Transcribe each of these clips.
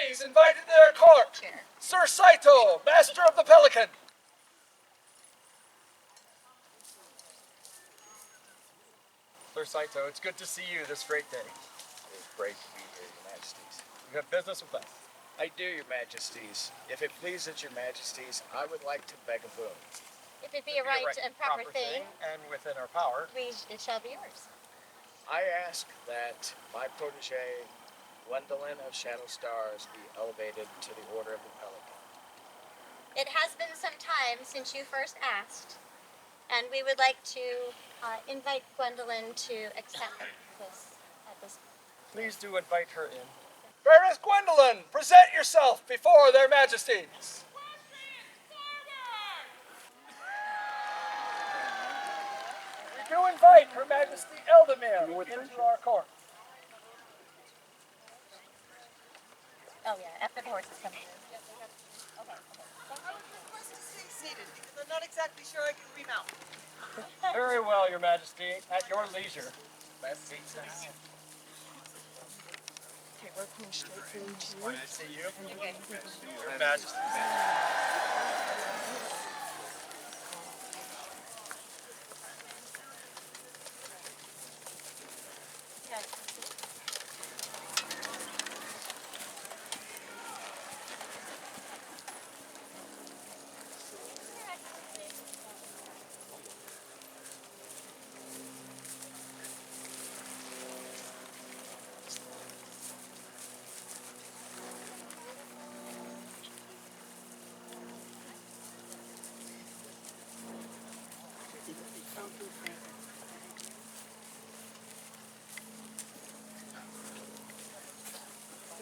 Majesties invited to their court. Sir Saito, Master of the Pelican. Sir Saito, it's good to see you this great day. It is great to be here, Your Majesties. You have business with us. I do, Your Majesties. If it pleases Your Majesties, I would like to beg a boon. If it be a right and proper thing, and within our power, it shall be yours. I ask that my protege, Gwendolyn of Shadowed Stars, be elevated to the Order of the Pelican. It has been some time since you first asked, and we would like to invite Gwendolyn to accept this at this. please do invite her in. Fairest Gwendolyn, present yourself before their Majesties. We do invite Her Majesty Eldemir into our court. Oh yeah, after the horse is coming in. I would request to stay seated because I'm not exactly sure I can remount. Very well, Your Majesty, at your leisure. Best seats now. Okay, we're coming straight to you. I see you. Okay. Your Majesty.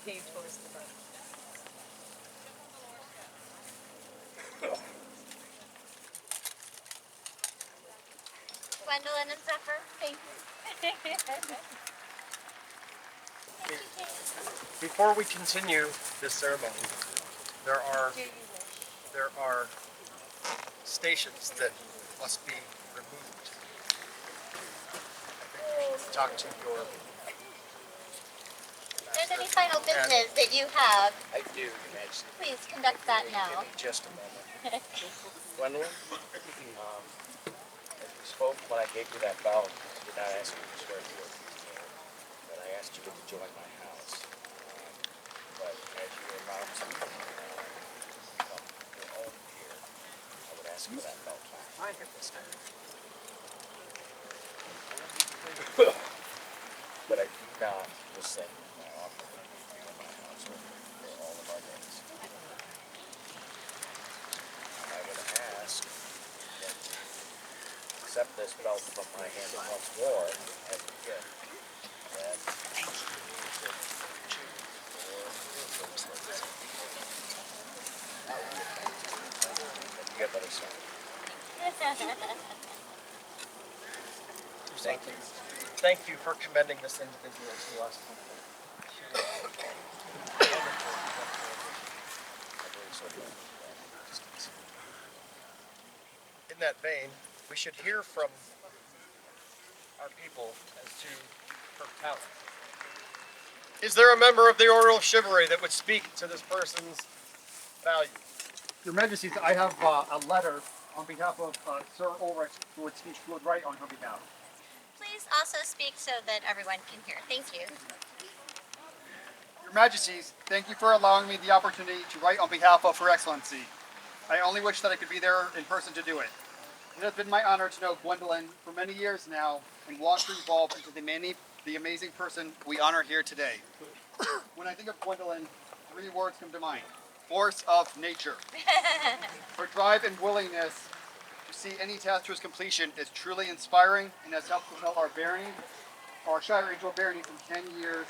Came towards the front. Gwendolyn and Zephyr, thank you. Before we continue this ceremony, there are stations that must be removed. Talk to your. If there's any final business that you have, I do, Your Majesty. please conduct that Give now. me just a moment. Gwendolyn, as we spoke when I gave you that vow, I did not ask you to swear to it, but I asked you to join my house. But as you are about to become your own peer, I would ask for that vow back at this time. But I do not rescind my offer to you in my household for all of our days. I would ask that you accept this vow from my hand once more as a gift. That you should choose for your services. And you get better son. Thank you. Thank you for commending this individual to us. In that vein, we should hear from our people as to her talent. Is there a member of the Order of Chivalry that would speak to this person's value? Your Majesties, I have a letter on behalf of Sir Ulrich who would write on her behalf. Please also speak so that everyone can hear. Thank you. Your Majesties, thank you for allowing me the opportunity to write on behalf of Her Excellency. I only wish that I could be there in person to do it. It has been my honor to know Gwendolyn for many years now and watch her evolve into the amazing person we honor here today. When I think of Gwendolyn, 3 words come to mind. Force of nature. Her drive and willingness to see any task to its completion is truly inspiring and has helped propel our Shire into a barony from 10 years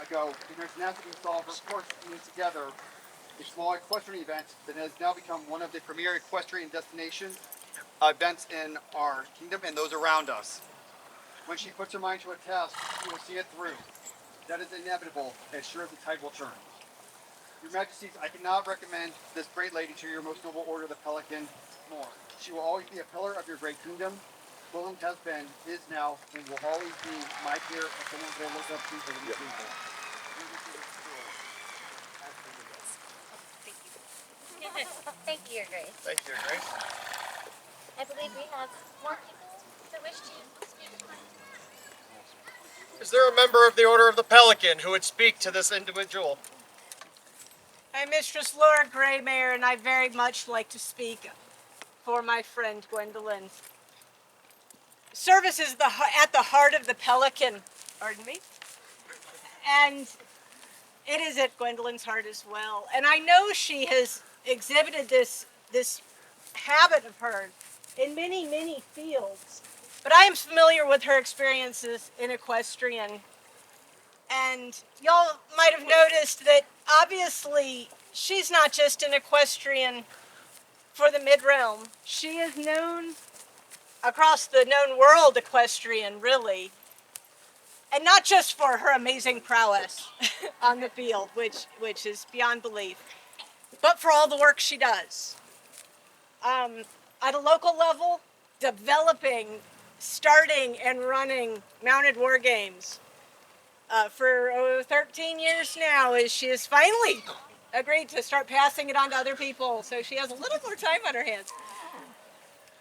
ago. And there's now to be solved, of course, putting together a small equestrian event that has now become one of the premier equestrian destination events in our kingdom and those around us. When she puts her mind to a task, she will see it through. That is inevitable, as sure as the tide will turn. Your Majesties, I cannot recommend this great lady to your most noble order, the Pelican, more. She will always be a pillar of your great kingdom. Gwendolyn has been, is now, and will always be my peer and someone to look up to for the people. As Your Grace. Thank you, Your Grace. I believe we have more people that wish to speak tonight. Is there a member of the Order of the Pelican who would speak to this individual? I'm Mistress Laura Greymayer, and I very much like to speak for my friend Gwendolyn. Service is at the heart of the Pelican, pardon me, and it is at Gwendolyn's heart as well. And I know she has exhibited this habit of hers in many, many fields, but I am familiar with her experiences in equestrian. And y'all might have noticed that obviously she's not just an equestrian for the mid-realm. She is known across the known world equestrian, really. And not just for her amazing prowess on the field, which is beyond belief, but for all the work she does. At a local level, developing, starting, and running mounted war games for 13 years now, as she has finally agreed to start passing it on to other people, so she has a little more time on her hands.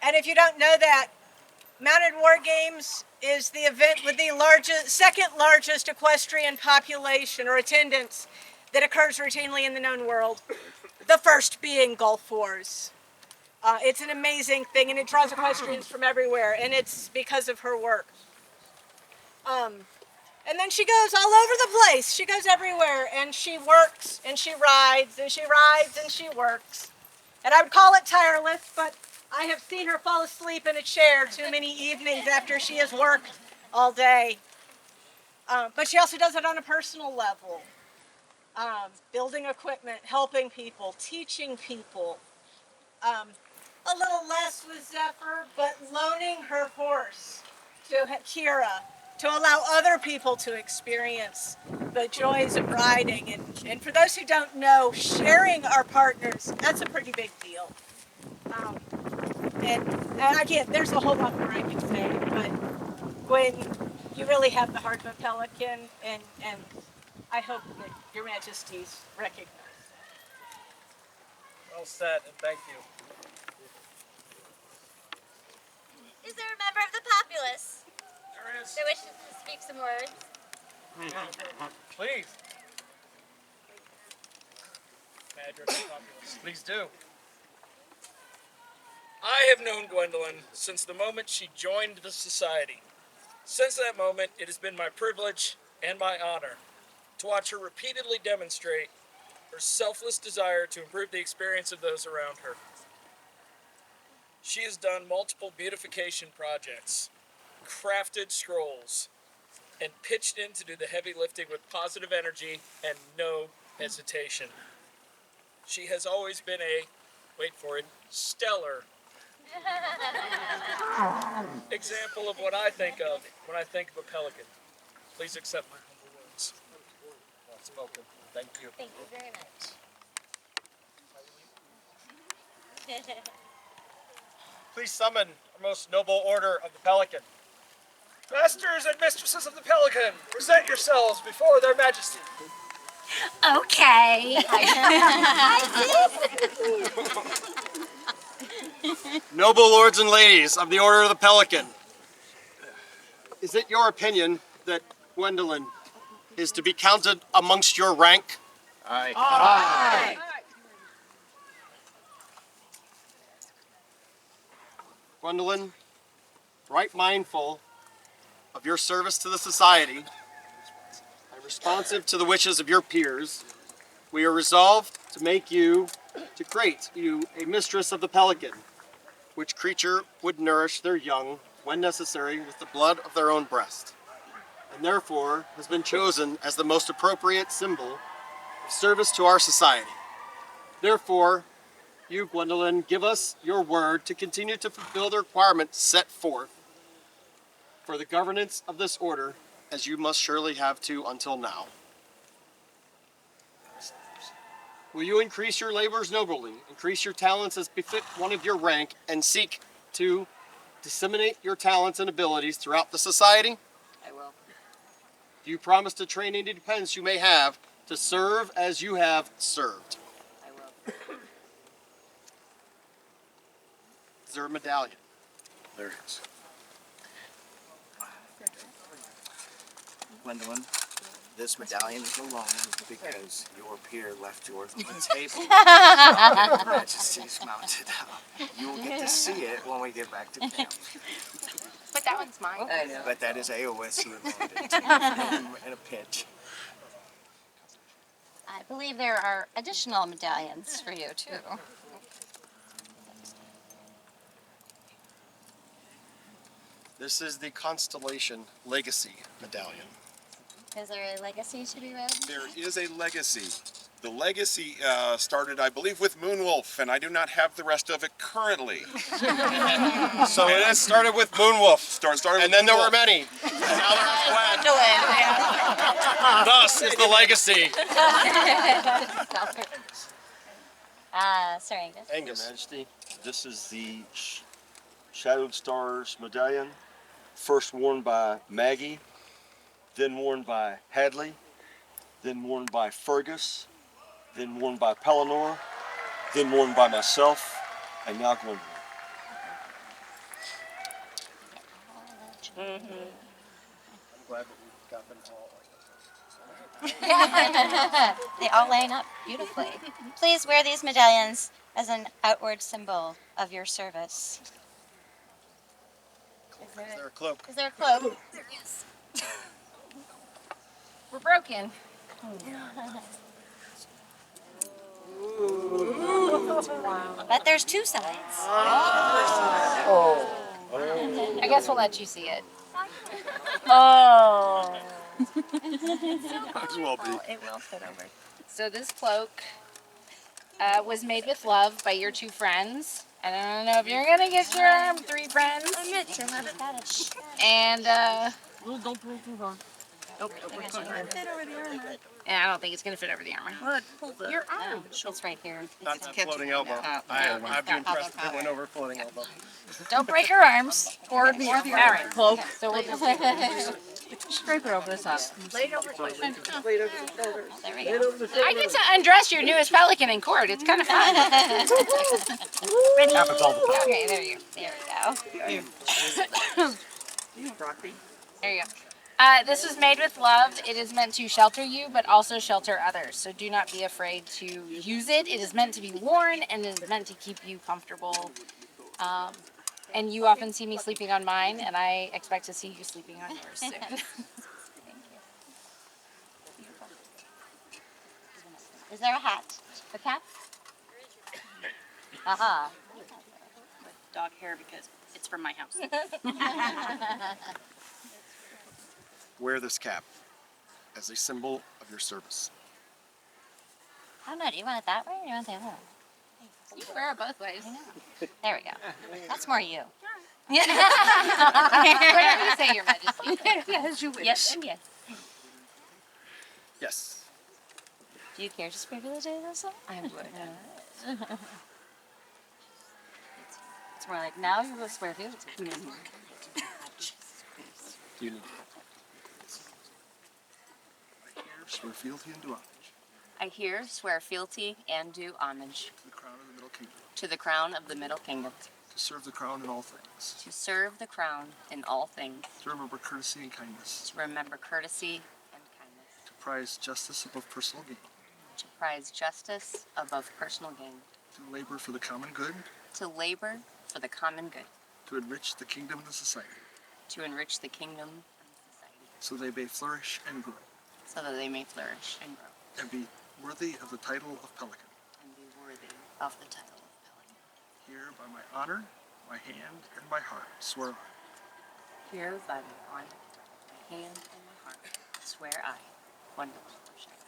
And if you don't know that, Mounted War Games is the event with the second largest equestrian population or attendance that occurs routinely in the known world, the first being Gulf Wars. It's an amazing thing, and it draws equestrians from everywhere, and it's because of her work. And then she goes all over the place. She goes everywhere, and she works, and she rides, and she rides, and she works. And I would call it tireless, but I have seen her fall asleep in a chair too many evenings after she has worked all day. But she also does it on a personal level. Building equipment, helping people, teaching people. A little less with Zephyr, but loaning her horse to Kira to allow other people to experience the joys of riding. And for those who don't know, sharing our partners, that's a pretty big deal. And I can't, there's a whole lot more I can say, but when you really have the heart of a pelican, and I hope that Your Majesties recognize that. Well said, and thank you. Is there a member of the populace There is. that wishes to speak some words? Please. May I address the populace? Please do. I have known Gwendolyn since the moment she joined the society. Since that moment, it has been my privilege and my honor to watch her repeatedly demonstrate her selfless desire to improve the experience of those around her. She has done multiple beautification projects, crafted scrolls, and pitched in to do the heavy lifting with positive energy and no hesitation. She has always been a, wait for it, stellar example of what I think of when I think of a pelican. Please accept my humble words. Well spoken. Thank you. Thank you very much. Please summon our most noble order of the Pelican. Masters and mistresses of the Pelican, present yourselves before their majesty. Okay. Noble lords and ladies of the Order of the Pelican, is it your opinion that Gwendolyn is to be counted amongst your rank? Aye. Gwendolyn, right mindful of your service to the society, and responsive to the wishes of your peers, we are resolved to create you a mistress of the Pelican, which creature would nourish their young, when necessary, with the blood of their own breast, and therefore has been chosen as the most appropriate symbol of service to our society. Therefore, you, Gwendolyn, give us your word to continue to fulfill the requirements set forth for the governance of this order, as you must surely have to until now. Will you increase your labors nobly, increase your talents as befit one of your rank, and seek to disseminate your talents and abilities throughout the society? I will. Do you promise to train any dependents you may have to serve as you have served? I will. Is there a medallion? There it is. Gwendolyn, this medallion is alone because your peer left yours on the table. Her Majesty's mounted up. You will get to see it when we get back to camp. But that one's mine. I know. But that is AOS who loaned it in a pinch. I believe there are additional medallions for you too. This is the Constellation Legacy Medallion. Is there a legacy to be read? There is a legacy. The legacy started, I believe, with Moonwolf, and I do not have the rest of it currently. So it started with Moonwolf. Started And with then there were Moonwolf. many. And now there's Gwen. Thus is the legacy. Sir Angus. Your Angus. Majesty, this is the Shadowed Stars medallion, first worn by Maggie, then worn by Hadley, then worn by Fergus, then worn by Pellinor, then worn by myself, and now Gwendolyn. I'm glad that we got them all. They all line up beautifully. Please wear these medallions as an outward symbol of your service. Is there a cloak? Is there a cloak? There is. We're broken. But there's two sides. I guess we'll let you see it. Oh. Might as well be. It will fit over. So this cloak was made with love by your two friends. I don't know if you're gonna get your 3 friends. And and I don't think it's gonna fit over the armor. Your arm. It's right here. That's a floating elbow. I'd be impressed if it went over floating elbow. Don't break her arms. Or the arm. All right, cloak. So we'll just scrape it over the top. There we go. I get to undress your newest Pelican in court. It's kind of fun. Happens all the time. Okay, there you go. There we go. There you go. This is made with love. It is meant to shelter you, but also shelter others. So do not be afraid to use it. It is meant to be worn and it is meant to keep you comfortable. And you often see me sleeping on mine, and I expect to see you sleeping on yours soon. Is there a hat? A cap? Aha. Dog hair because it's from my house. Wear this cap as a symbol of your service. I don't know. Do you want it that way or do you want it the other way? You can wear it both ways. There we go. That's more you. Whatever you say, Your Majesty. As you wish. Yes and yes. Yes. Do you care to speak for the day this song? I would. It's more like now you will swear fealty. Do you need Swear fealty and do homage I here swear fealty and do homage to the crown of the Middle Kingdom, to the crown of the Middle Kingdom, to serve the crown in all things, to serve the crown in all things, to remember courtesy and kindness, to remember courtesy and kindness, to prize justice above personal gain, to prize justice above personal gain, to labor for the common good, to labor for the common good, to enrich the kingdom and the society, to enrich the kingdom and society, so they may flourish and grow, so that they may flourish and grow, and be worthy of the title of Pelican. and be worthy of the title of Pelican. Here, by my honor, my hand, and my heart, swear I. Here by my honor, my hand, and my heart, swear I, Gwendolyn of Shadowed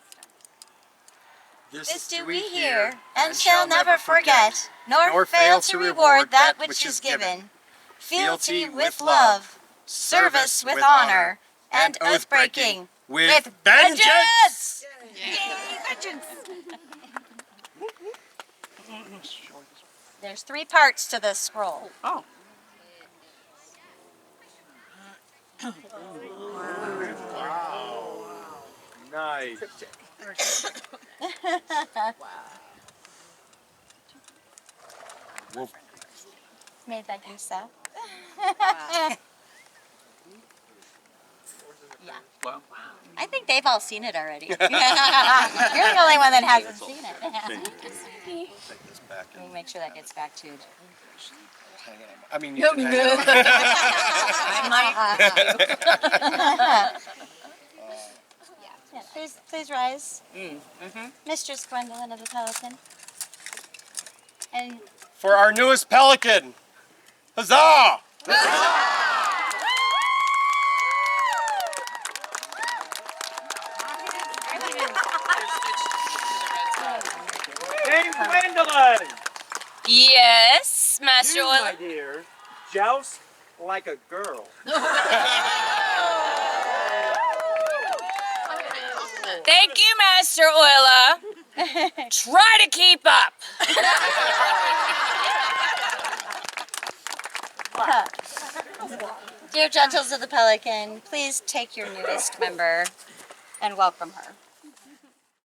Stars. This do we hear, and shall never forget, nor fail to reward that which is given. Fealty with love, service with honor, and oath breaking with vengeance! There's 3 parts to this scroll. Oh. Nice. Made that yourself. Yeah. Well, I think they've all seen it already. You're the only one that hasn't seen it. Take this back Let me and make sure that gets back to you. hang it on. I mean, you can hang it on. Yeah, please rise. Mistress Gwendolyn of the Pelican. And For our newest Pelican. Huzzah! Dame Gwendolyn! Yes, Master You, Oil. my dear, joust like a girl. Thank you, Master Oila. Try to keep up. dear gentles of the Pelican, please take your newest member and welcome her.